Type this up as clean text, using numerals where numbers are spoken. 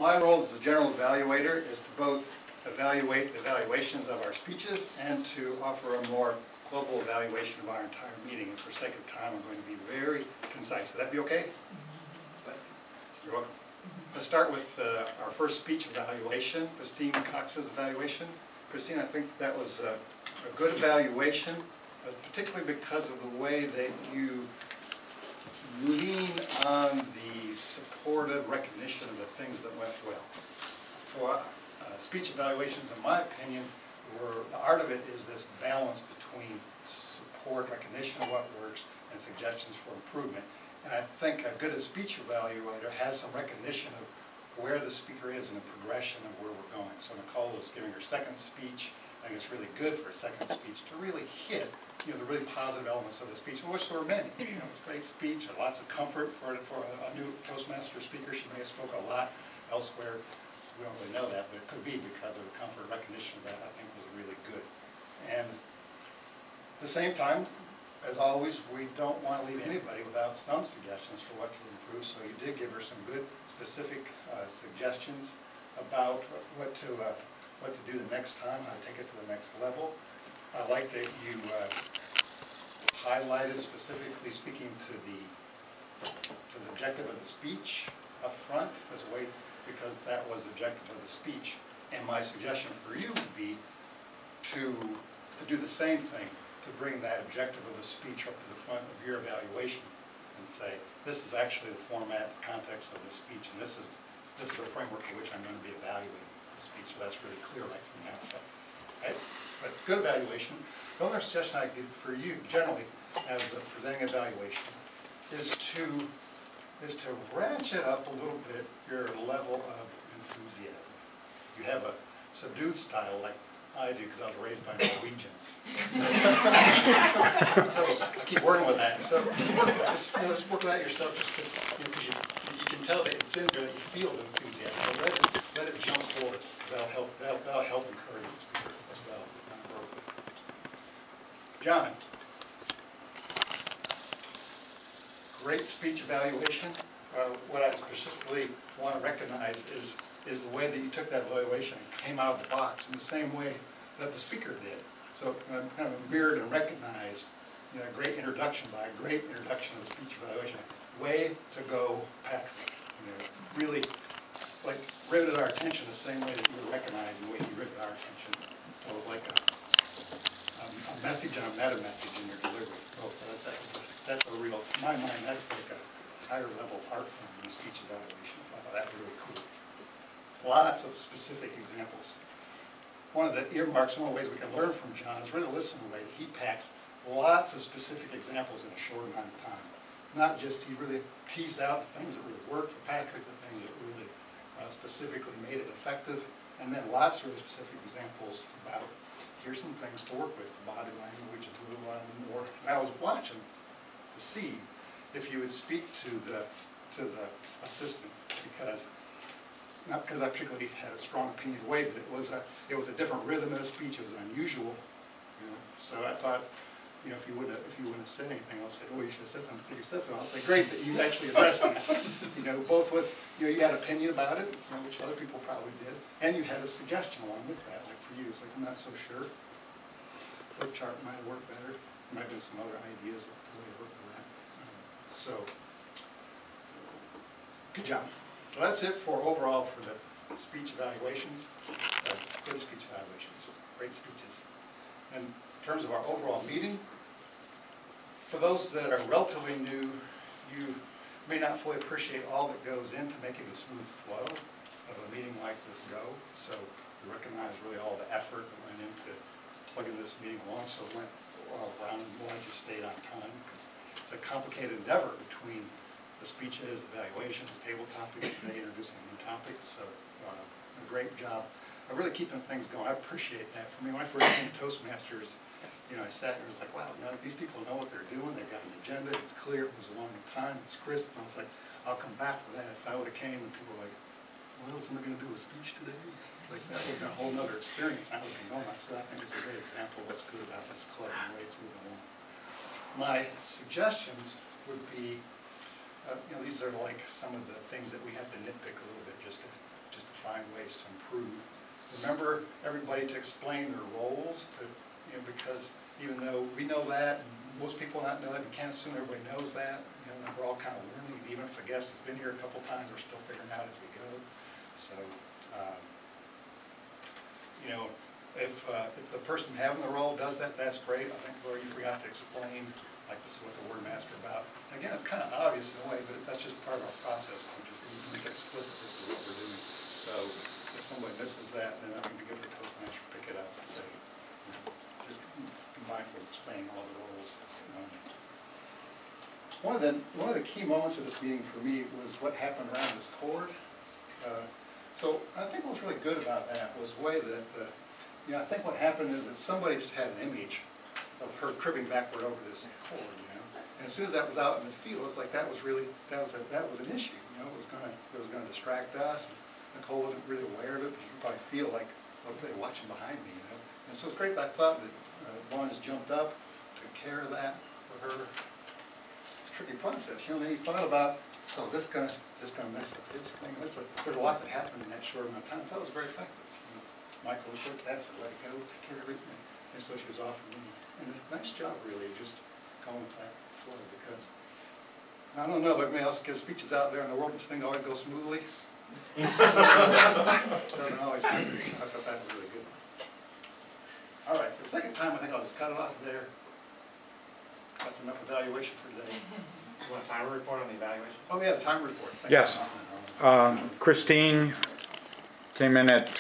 My role as the general evaluator is to both evaluate the evaluations of our speeches and to offer a more global evaluation of our entire meeting. And for sake of time, I'm going to be very concise. Would that be okay? You're welcome. Let's start with our first speech evaluation, Christine Cox's evaluation. Christine, I think that was a good evaluation, particularly because of the way that you lean on the supportive recognition of the things that went well. For speech evaluations, in my opinion, the art of it is this balance between support, recognition of what works, and suggestions for improvement. And I think a good speech evaluator has some recognition of where the speaker is in the progression of where we're going. So Nicole was giving her second speech. I think it's really good for a second speech to really hit the really positive elements of the speech, of which there were many. It's a great speech, and lots of comfort for a new Toastmaster speaker. She may have spoke a lot elsewhere. We don't really know that, but it could be because of the comfort recognition of that, I think, was really good. And at the same time, as always, we don't want to leave anybody without some suggestions for what to improve, so you did give her some good specific suggestions about what to do the next time, how to take it to the next level. I like that you highlighted specifically speaking to the objective of the speech up front as a way, because that was the objective of the speech. And my suggestion for you would be to do the same thing, to bring that objective of the speech up to the front of your evaluation and say, this is actually the format, context of the speech, and this is the framework for which I'm going to be evaluating the speech. So that's really clear right from the outset. Okay? But good evaluation. The other suggestion I give for you generally as a presenting evaluation is to ratchet up a little bit your level of enthusiasm. You have a subdued style like I do because I was raised by Norwegians. So I keep working with that. So just work with that yourself. Just to, you can tell that it's in there that you feel the enthusiasm. So let it jump forward. That'll help encourage the speaker as well. John, great speech evaluation. What I specifically want to recognize is the way that you took that evaluation and came out of the box in the same way that the speaker did. So kind of mirrored and recognized a great introduction by a great introduction of the speech evaluation. Way to go, Patrick. Really like riveted our attention the same way that you were recognizing the way you riveted our attention. So it was like a message and a meta message in your delivery. Oh, that's a real, in my mind, that's like a higher level art form in the speech evaluation. I thought that was really cool. Lots of specific examples. One of the earmarks, one of the ways we can learn from John is really listen to the way that he packs lots of specific examples in a short amount of time. Not just, he really teased out the things that really worked for Patrick, the things that really specifically made it effective, and then lots of really specific examples about here's some things to work with, body language, a little more. And I was watching to see if you would speak to the assistant, because not because I particularly had a strong opinion of the way, but it was a different rhythm of the speech. It was unusual, So I thought, if you wouldn't have said anything, I'll say, oh, you should have said something. So you said something. I'll say, great that you actually addressed that. Both with you had opinion about it, which other people probably did, and you had a suggestion along with that. Like for you, it's like I'm not so sure. Flip chart might have worked better. There might have been some other ideas of the way to work with that. So good job. So that's it for overall for the speech evaluations. Good speech evaluations, great speeches. And in terms of our overall meeting, for those that are relatively new, you may not fully appreciate all that goes into making a smooth flow of a meeting like this go. So you recognize really all the effort that went into plugging this meeting along, so it went around and more like you stayed on time. It's a complicated endeavor between the speeches, the evaluations, the table topics, today introducing new topics. So a great job of really keeping things going. I appreciate that. For me, when I first came to Toastmasters, I sat there and was like, wow, these people know what they're doing. They've got an agenda. It's clear. It was a long time. It's crisp. And I was like, I'll come back for that. If I would have came and people were like, well, is somebody going to do a speech today? It's like that would have been a whole other experience. I would have been going. So I think it's a great example of what's good about this club and the way it's moving along. My suggestions would be, these are like some of the things that we have to nitpick a little bit just to find ways to improve. Remember everybody to explain their roles, because even though we know that, and most people not know that, we can't assume everybody knows that. We're all kind of learning. Even if the guest has been here a couple times, we're still figuring out as we go. So, if the person having the role does that, that's great. I think, Laura, you forgot to explain, like, this is what the word master about. And again, it's kind of obvious in a way, but that's just part of our process. We just make it explicit, this is what we're doing. So if somebody misses that, then that would be good for Toastmaster to pick it up and say, just be mindful of explaining all the roles. One of the key moments of this meeting for me was what happened around this cord. So I think what was really good about that was the way that, I think what happened is that somebody just had an image of her cribbing backward over this cord, And as soon as that was out in the field, it's like that was an issue, It was gonna distract us. Nicole wasn't really aware of it, but you could probably feel like, oh, they're watching behind me, And so it's great that I thought that Vaughn has jumped up, took care of that for her. It's a tricky process, And then he thought about, so is this gonna mess up his thing? There's a lot that happened in that short amount of time. I thought it was very effective. Michael was with that, so let it go, take care of everything. And so she was off and running. And a nice job, really, just going with that flow, because I don't know, but everybody else gives speeches out there in the world, this thing always goes smoothly. Doesn't always happen. So I thought that was really good. All right, for the second time, I think I'll just cut it off there. That's enough evaluation for today. You want a timer report on the evaluation? Oh yeah, the time report. Yes. Christine came in at